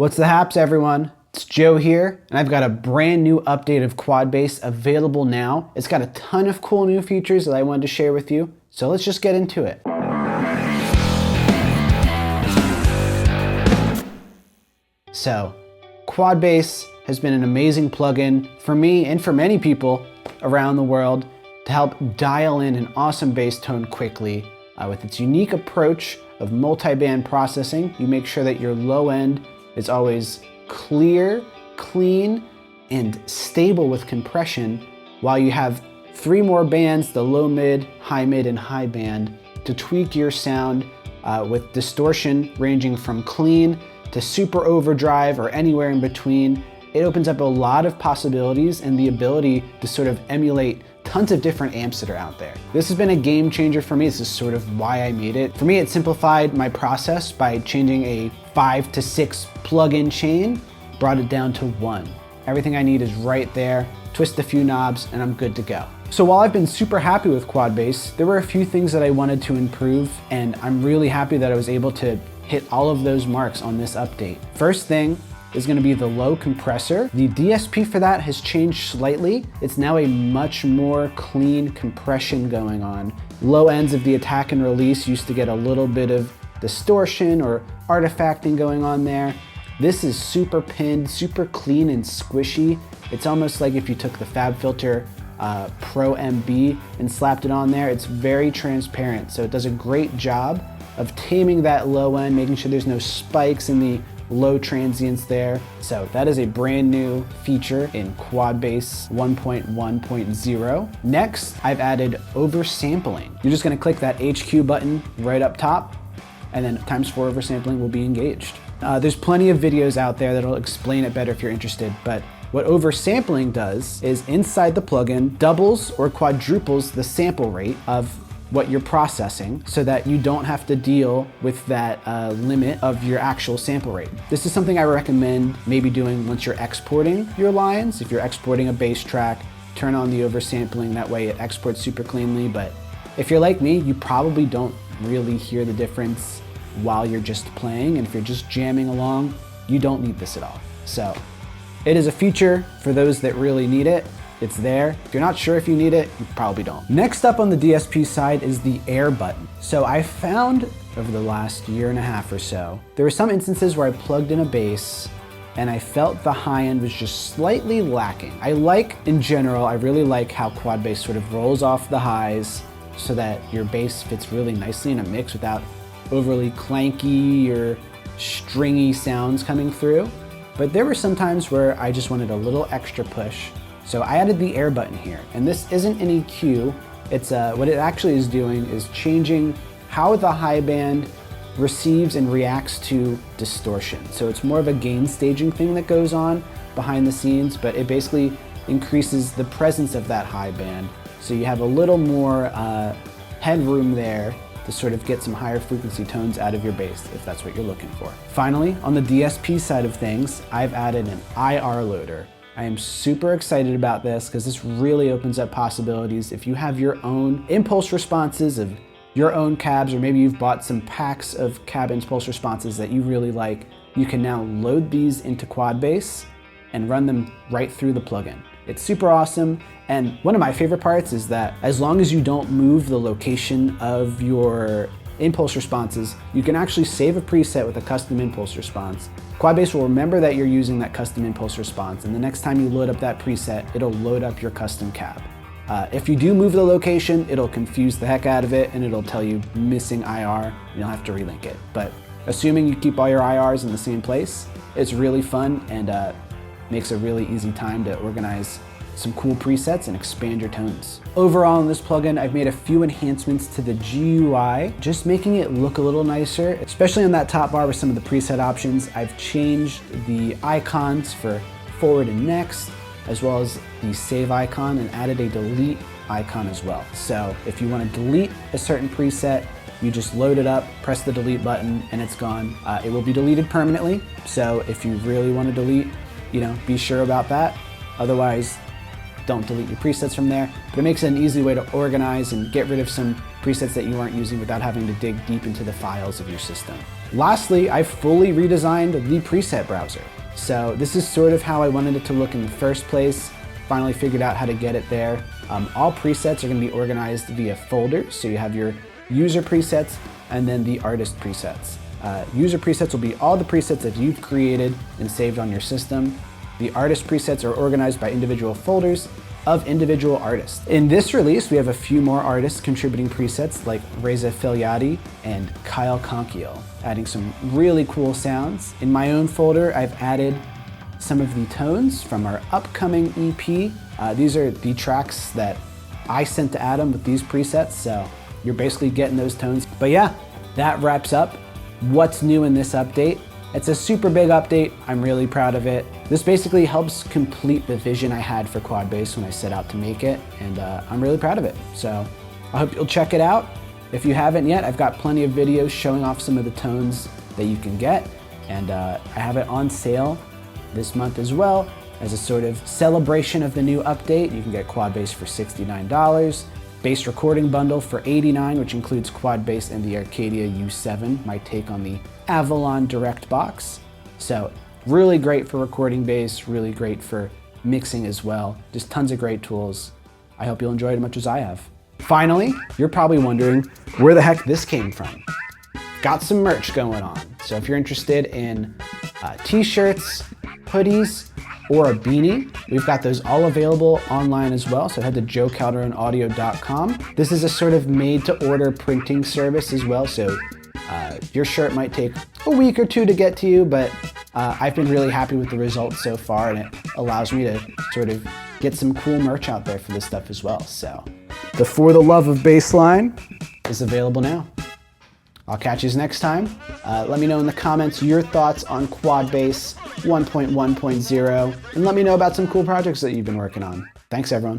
What's the haps, everyone? It's Joe here, and I've got a brand new update of QuadBase available now. It's got a ton of cool new features that I wanted to share with you, so let's just get into it. So, QuadBase has been an amazing plugin for me and for many people around the world to help dial in an awesome bass tone quickly. With its unique approach of multi-band processing, you make sure that your low end is always clear, clean, and stable with compression, while you have 3 more bands, the low mid, and high band, to tweak your sound with distortion ranging from clean to super overdrive or anywhere in between. It opens up a lot of possibilities and the ability to sort of emulate tons of different amps that are out there. This has been a game changer for me. This is sort of why I made it. For me, it simplified my process by changing a 5 to 6 plugin chain, brought it down to 1. Everything I need is right there, twist a few knobs, and I'm good to go. So while I've been super happy with QuadBase, there were a few things that I wanted to improve, and I'm really happy that I was able to hit all of those marks on this update. First thing is going to be the low compressor. The DSP for that has changed slightly. It's now a much more clean compression going on. Low ends of the attack and release used to get a little bit of distortion or artifacting going on there. This is super pinned, super clean and squishy. It's almost like if you took the FabFilter Pro MB and slapped it on there. It's very transparent, so it does a great job of taming that low end, making sure there's no spikes in the low transients there. So that is a brand new feature in QuadBase 1.1.0. Next, I've added oversampling. You're just gonna click that HQ button right up top, and then ×4 oversampling will be engaged. There's plenty of videos out there that'll explain it better if you're interested, but what oversampling does is inside the plugin doubles or quadruples the sample rate of what you're processing so that you don't have to deal with that limit of your actual sample rate. This is something I recommend maybe doing once you're exporting your lines. If you're exporting a bass track, turn on the oversampling, that way it exports super cleanly. But if you're like me, you probably don't really hear the difference while you're just playing, and if you're just jamming along, you don't need this at all. So it is a feature for those that really need it. It's there. If you're not sure if you need it, you probably don't. Next up on the DSP side is the air button. So I found over the last year and a half or so, there were some instances where I plugged in a bass and I felt the high end was just slightly lacking. In general, I really like how QuadBase sort of rolls off the highs so that your bass fits really nicely in a mix without overly clanky or stringy sounds coming through. But there were some times where I just wanted a little extra push. So I added the air button here, and this isn't an EQ. It's what it actually is doing is changing how the high band receives and reacts to distortion. So it's more of a gain staging thing that goes on behind the scenes, but it basically increases the presence of that high band. So you have a little more headroom there to sort of get some higher frequency tones out of your bass, if that's what you're looking for. Finally, on the DSP side of things, I've added an IR loader. I am super excited about this because this really opens up possibilities. If you have your own impulse responses of your own cabs, or maybe you've bought some packs of cab impulse responses that you really like, you can now load these into QuadBase and run them right through the plugin. It's super awesome, and one of my favorite parts is that as long as you don't move the location of your impulse responses, you can actually save a preset with a custom impulse response. QuadBase will remember that you're using that custom impulse response, and the next time you load up that preset, it'll load up your custom cab. If you do move the location, it'll confuse the heck out of it, and it'll tell you missing IR, and you'll have to relink it. But assuming you keep all your IRs in the same place, it's really fun and makes a really easy time to organize some cool presets and expand your tones. Overall in this plugin, I've made a few enhancements to the GUI, just making it look a little nicer, especially on that top bar with some of the preset options. I've changed the icons for forward and next, as well as the save icon, and added a delete icon as well. So if you want to delete a certain preset, you just load it up, press the delete button, and it's gone. It will be deleted permanently. So if you really want to delete, be sure about that. Otherwise, don't delete your presets from there, but it makes it an easy way to organize and get rid of some presets that you aren't using without having to dig deep into the files of your system. Lastly, I fully redesigned the preset browser. So this is sort of how I wanted it to look in the first place. Finally figured out how to get it there. All presets are going to be organized via folders. So you have your user presets and then the artist presets. User presets will be all the presets that you've created and saved on your system. The artist presets are organized by individual folders of individual artists. In this release, we have a few more artists contributing presets like Reza Filyadi and Kyle Conkiel, adding some really cool sounds. In my own folder, I've added some of the tones from our upcoming EP. These are the tracks that I sent to Adam with these presets, so you're basically getting those tones. But yeah, that wraps up what's new in this update. It's a super big update. I'm really proud of it. This basically helps complete the vision I had for QuadBase when I set out to make it, and I'm really proud of it. So I hope you'll check it out. If you haven't yet, I've got plenty of videos showing off some of the tones that you can get, and I have it on sale this month as well as a sort of celebration of the new update. You can get QuadBase for $69, Bass Recording Bundle for $89, which includes QuadBase and the Arcadia U7, my take on the Avalon Direct Box. So really great for recording bass, really great for mixing as well. Just tons of great tools. I hope you'll enjoy it as much as I have. Finally, you're probably wondering where the heck this came from. Got some merch going on. So if you're interested in t-shirts, hoodies, or a beanie, we've got those all available online as well. So head to joecalderonaudio.com. This is a sort of made-to-order printing service as well. So your shirt might take a week or two to get to you, but I've been really happy with the results so far, and it allows me to sort of get some cool merch out there for this stuff as well. So the For the Love of Bassline is available now. I'll catch you next time. Let me know in the comments your thoughts on QuadBase 1.1.0, and let me know about some cool projects that you've been working on. Thanks, everyone.